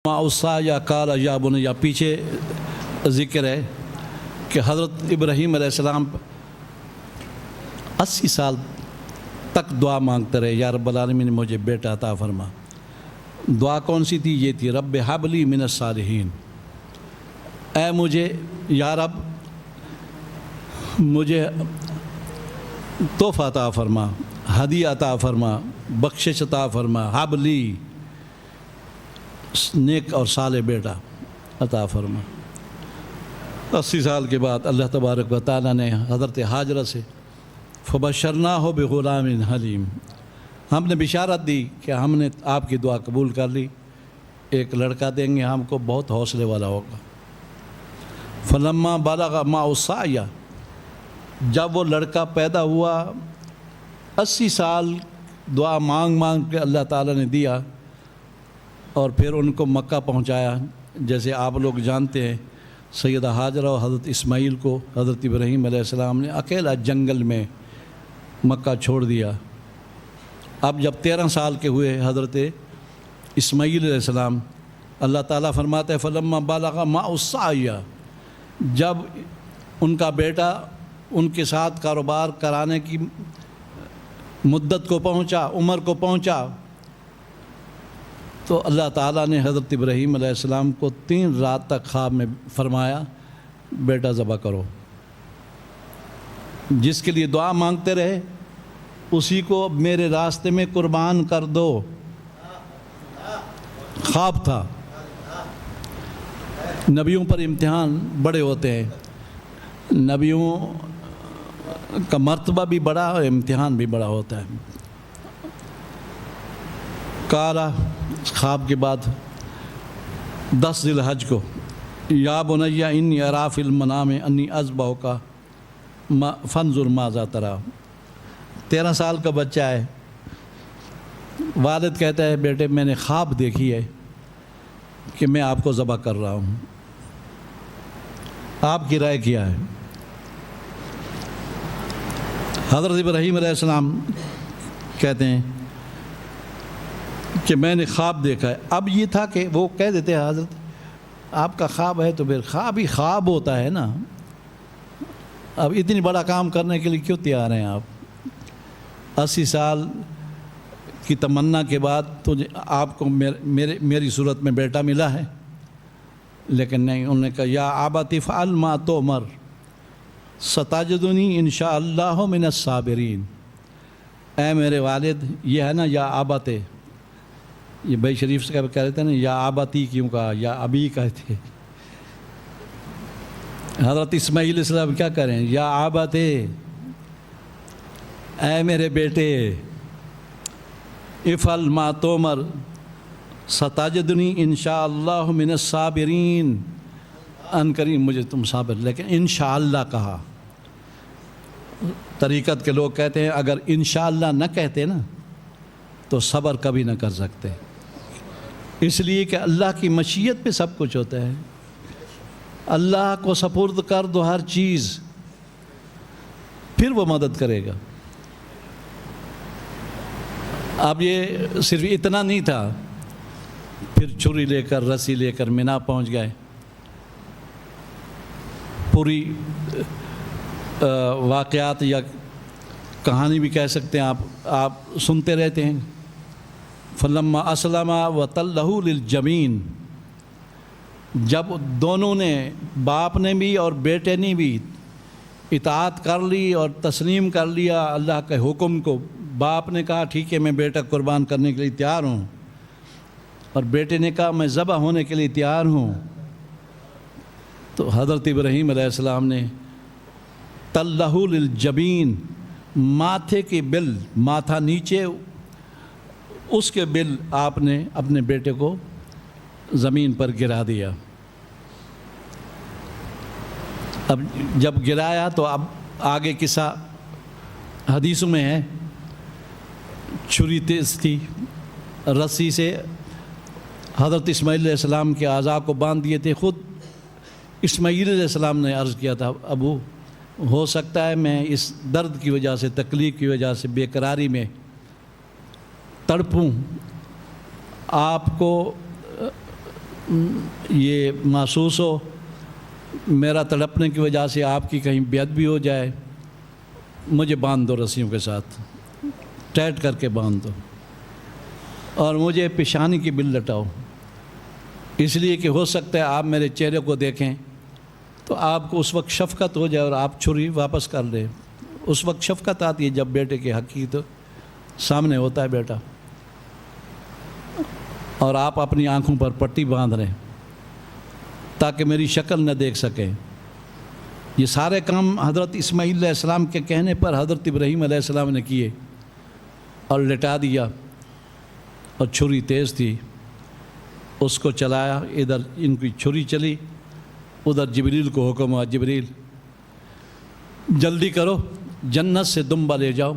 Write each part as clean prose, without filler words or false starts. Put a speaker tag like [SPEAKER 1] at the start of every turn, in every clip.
[SPEAKER 1] ماؤسا یا کالا یا بنیا یا پیچھے ذکر ہے کہ حضرت ابراہیم علیہ السلام 80 سال تک دعا مانگتے رہے، یا رب العالمین مجھے بیٹا عطا فرما۔ دعا کون سی تھی؟ یہ تھی رب ہب لی من الصالحین، اے مجھے یا رب مجھے تحفہ عطا فرما، ہدیہ عطا فرما، بخشش عطا فرما، ہب لی نیک اور صالح بیٹا عطا فرما۔ 80 سال کے بعد اللہ تبارک و تعالیٰ نے حضرت حاجرہ سے فبشرناہ بغلام حلیم، ہم نے بشارت دی کہ ہم نے آپ کی دعا قبول کر لی، ایک لڑکا دیں گے ہم کو، بہت حوصلے والا ہوگا۔ فلما بلغ معہ السعی، جب وہ لڑکا پیدا ہوا 80 سال دعا مانگ مانگ کے اللہ تعالیٰ نے دیا، اور پھر ان کو مکہ پہنچایا۔ جیسے آپ لوگ جانتے ہیں سیدہ حاجرہ اور حضرت اسماعیل کو حضرت ابراہیم علیہ السلام نے اکیلا جنگل میں مکہ چھوڑ دیا۔ اب جب 13 سال کے ہوئے حضرت اسماعیل علیہ السلام، اللہ تعالیٰ فرماتا ہے فلما بلغ معہ السعی، جب ان کا بیٹا ان کے ساتھ کاروبار کرانے کی مدت کو پہنچا، عمر کو پہنچا، تو اللہ تعالیٰ نے حضرت ابراہیم علیہ السلام کو 3 رات تک خواب میں فرمایا بیٹا ذبح کرو۔ جس کے لیے دعا مانگتے رہے اسی کو میرے راستے میں قربان کر دو، خواب تھا۔ نبیوں پر امتحان بڑے ہوتے ہیں، نبیوں کا مرتبہ بھی بڑا اور امتحان بھی بڑا ہوتا ہے۔ کالا خواب کے بعد 10 ذی الحج کو، یا بنی انی اری فی المنام انی اذبحک فانظر ماذا تری، 13 سال کا بچہ ہے، والد کہتا ہے بیٹے میں نے خواب دیکھی ہے کہ میں آپ کو ذبح کر رہا ہوں، آپ کی رائے کیا ہے؟ حضرت ابراہیم علیہ السلام کہتے ہیں کہ میں نے خواب دیکھا ہے۔ اب یہ تھا کہ وہ کہہ دیتے ہیں حضرت آپ کا خواب ہے تو پھر خواب ہی خواب ہوتا ہے نا، اب اتنی بڑا کام کرنے کے لیے کیوں تیار ہیں آپ؟ 80 سال کی تمنا کے بعد تو آپ کو میری صورت میں بیٹا ملا ہے، لیکن نہیں، انہوں نے کہا یا ابت افعل ما تؤمر ستجدنی انشاء اللہ من الصابرین، اے میرے والد، یہ ہے نا یا ابت، یہ بھائی شریف سے کہہ رہے تھے نا یا آباتی کیوں کہا، یا ابھی کہتے۔ حضرت اسماعیل علیہ السلام کیا کریں، یا آباتے، اے میرے بیٹے، افعل ما تؤمر ستجدنی انشاء اللہ من الصابرین، ان قریب مجھے تم صابر، لیکن انشاءاللہ کہا۔ طریقت کے لوگ کہتے ہیں اگر انشاءاللہ نہ کہتے نا تو صبر کبھی نہ کر سکتے، اس لیے کہ اللہ کی مشیت پہ سب کچھ ہوتا ہے، اللہ کو سپرد کر دو ہر چیز، پھر وہ مدد کرے گا۔ اب یہ صرف اتنا نہیں تھا، پھر چھری لے کر رسی لے کر مینا پہنچ گئے۔ پوری واقعات یا کہانی بھی کہہ سکتے ہیں آپ سنتے رہتے ہیں۔ فلما اسلم وتلہ للجبین، جب دونوں نے، باپ نے بھی اور بیٹے نے بھی اطاعت کر لی اور تسلیم کر لیا اللہ کے حکم کو، باپ نے کہا ٹھیک ہے میں بیٹا قربان کرنے کے لیے تیار ہوں، اور بیٹے نے کہا میں ذبح ہونے کے لیے تیار ہوں، تو حضرت ابراہیم علیہ السلام نے تلہ للجبین، ماتھے کی بل، ماتھا نیچے، اس کے بل آپ نے اپنے بیٹے کو زمین پر گرا دیا۔ اب جب گرایا تو اب آگے قصہ حدیثوں میں ہے، چھری تیز تھی، رسی سے حضرت اسماعیل علیہ السلام کے اعضاء کو باندھ دیے تھے۔ خود اسماعیل علیہ السلام نے عرض کیا تھا ابو ہو سکتا ہے میں اس درد کی وجہ سے، تکلیف کی وجہ سے، بے قراری میں تڑپوں، آپ کو یہ محسوس ہو میرا تڑپنے کی وجہ سے آپ کی کہیں بیعت بھی ہو جائے، مجھے باندھ دو رسیوں کے ساتھ، ٹائٹ کر کے باندھ دو، اور مجھے پیشانی کی بل لٹاؤ، اس لیے کہ ہو سکتا ہے آپ میرے چہرے کو دیکھیں تو آپ کو اس وقت شفقت ہو جائے اور آپ چھری واپس کر لیں۔ اس وقت شفقت آتی ہے جب بیٹے کے حق کی تو سامنے ہوتا ہے بیٹا، اور آپ اپنی آنکھوں پر پٹی باندھ رہے تاکہ میری شکل نہ دیکھ سکیں۔ یہ سارے کام حضرت اسماعیل علیہ السلام کے کہنے پر حضرت ابراہیم علیہ السلام نے کیے اور لٹا دیا، اور چھری تیز تھی، اس کو چلایا، ادھر ان کی چھری چلی، ادھر جبریل کو حکم ہوا، جبریل جلدی کرو، جنت سے دمبا لے جاؤ،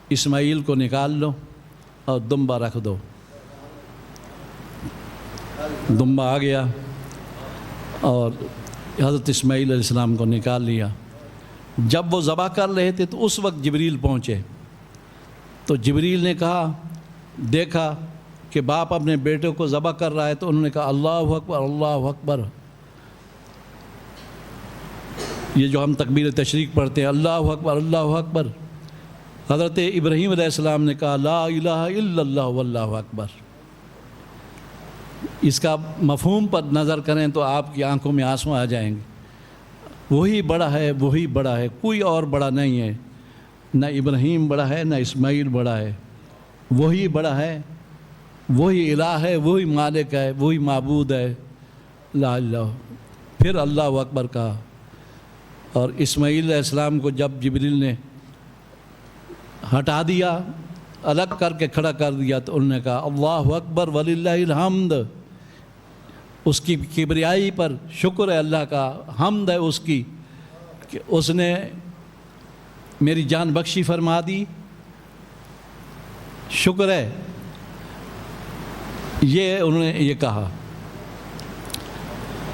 [SPEAKER 1] اسماعیل کو نکال لو اور دمبا رکھ دو۔ دمبا آ گیا اور حضرت اسماعیل علیہ السلام کو نکال لیا۔ جب وہ ذبح کر رہے تھے تو اس وقت جبریل پہنچے، تو جبریل نے کہا، دیکھا کہ باپ اپنے بیٹے کو ذبح کر رہا ہے، تو انہوں نے کہا اللہ اکبر اللہ اکبر۔ یہ جو ہم تکبیر تشریق پڑھتے ہیں اللہ اکبر اللہ اکبر، حضرت ابراہیم علیہ السلام نے کہا لا الہ الا اللہ واللہ اکبر۔ اس کا مفہوم پر نظر کریں تو آپ کی آنکھوں میں آنسو آ جائیں گے۔ وہی بڑا ہے، وہی بڑا ہے، کوئی اور بڑا نہیں ہے، نہ ابراہیم بڑا ہے نہ اسماعیل بڑا ہے، وہی بڑا ہے، وہی الہ ہے، وہی مالک ہے، وہی معبود ہے، لا الہ۔ پھر اللہ اکبر کہا، اور اسماعیل علیہ السلام کو جب جبریل نے ہٹا دیا، الگ کر کے کھڑا کر دیا، تو انہوں نے کہا اللہ اکبر وللہ الحمد۔ اس کی کبریائی پر شکر ہے اللہ کا، حمد ہے اس کی کہ اس نے میری جان بخشی فرما دی، شکر ہے۔ یہ انہوں نے یہ کہا۔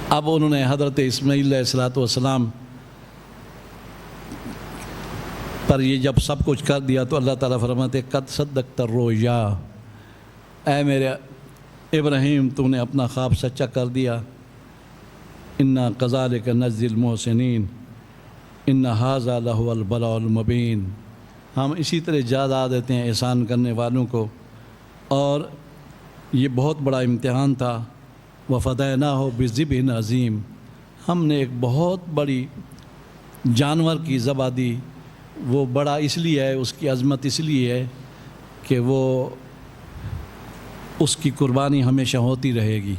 [SPEAKER 1] اب انہوں نے حضرت اسماعیل علیہ السلام پر یہ جب سب کچھ کر دیا تو اللہ تعالیٰ فرماتے قد صدقت الرؤیا، اے میرے ابراہیم تو نے اپنا خواب سچا کر دیا، انا کذالک نجزی المحسنین ان ھذا لہو البلاء المبین۔ ہم اسی طرح جزا دیتے ہیں احسان کرنے والوں کو، اور یہ بہت بڑا امتحان تھا۔ وفدیناہ بذبح عظیم، ہم نے ایک بہت بڑی جانور کی ذبح دی۔ وہ بڑا اس لیے ہے، اس کی عظمت اس لیے ہے کہ وہ اس کی قربانی ہمیشہ ہوتی رہے گی۔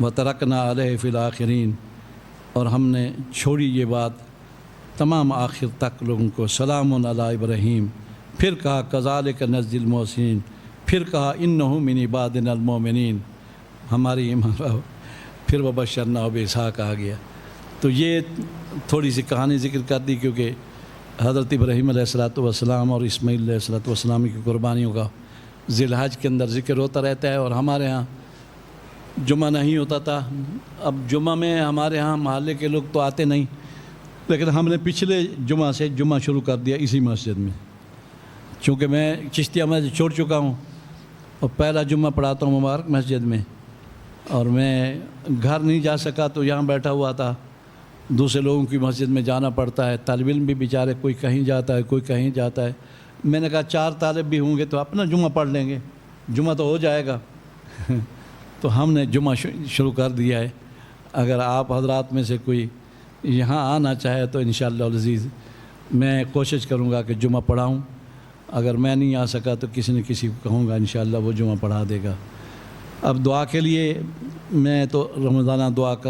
[SPEAKER 1] وترکنا علیہ فی الآخرین، اور ہم نے چھوڑی یہ بات تمام آخر تک لوگوں کو، سلام علی ابراہیم۔ پھر کہا کذالک نجزی المحسنین، پھر کہا انہ من عبادنا المؤمنین، ہماری ایمان۔ پھر وبشرناہ باسحاق آ گیا۔ تو یہ تھوڑی سی کہانی ذکر کر دی، کیونکہ حضرت ابراہیم علیہ السلام اور اسماعیل علیہ السلام کی قربانیوں کا ذی الحج کے اندر ذکر ہوتا رہتا ہے، اور ہمارے ہاں جمعہ نہیں ہوتا تھا۔ اب جمعہ میں ہمارے ہاں محلے کے لوگ تو آتے نہیں، لیکن ہم نے پچھلے جمعہ سے جمعہ شروع کر دیا اسی مسجد میں، چونکہ میں چشتیہ مسجد چھوڑ چکا ہوں اور پہلا جمعہ پڑھاتا ہوں مبارک مسجد میں، اور میں گھر نہیں جا سکا تو یہاں بیٹھا ہوا تھا۔ دوسرے لوگوں کی مسجد میں جانا پڑتا ہے، طالب علم بھی بیچارے کوئی کہیں جاتا ہے کوئی کہیں جاتا ہے۔ میں نے کہا 4 طالب بھی ہوں گے تو اپنا جمعہ پڑھ لیں گے، جمعہ تو ہو جائے گا۔ تو ہم نے جمعہ شروع کر دیا ہے۔ اگر آپ حضرات میں سے کوئی یہاں آنا چاہے تو انشاءاللہ العزیز میں کوشش کروں گا کہ جمعہ پڑھاؤں۔ اگر میں نہیں آ سکا تو کسی نہ کسی کو کہوں گا، انشاءاللہ وہ جمعہ پڑھا دے گا۔ اب دعا کے لیے میں تو رمضانہ دعا کر